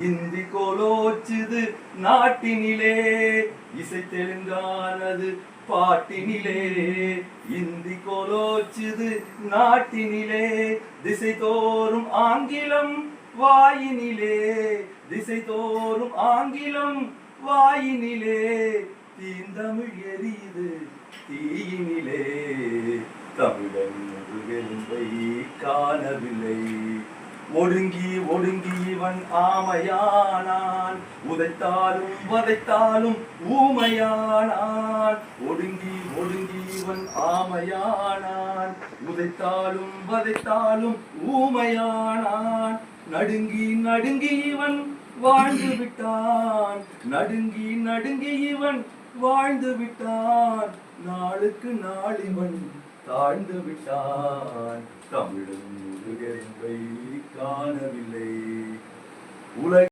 இந்தி கோலோச்சுது நாட்டினிலே, இசை தெலுங்கானது பாட்டினிலே. இந்தி கோலோச்சுது நாட்டினிலே, திசை தோறும் ஆங்கிலம் வாயினிலே. திசை தோறும் ஆங்கிலம் வாயினிலே. தீந்தமிழ் எரியுது தீயினிலே, தமிழன் முதுகெலும்பை காணவில்லை. ஒடுங்கி ஒடுங்கி இவன் ஆமையானான், உதைத்தாலும் வதைத்தாலும் ஊமையானான். ஒடுங்கி ஒடுங்கி இவன் ஆமையானான், உதைத்தாலும் வதைத்தாலும் ஊமையானான். நடுங்கி நடுங்கி இவன் வாழ்ந்து விட்டான், நடுங்கி நடுங்கி இவன் வாழ்ந்து விட்டான். நாளுக்கு நாள் இவன் தாழ்ந்து விட்டான், தமிழன் முதுகெலும்பை காணவில்லை. உலக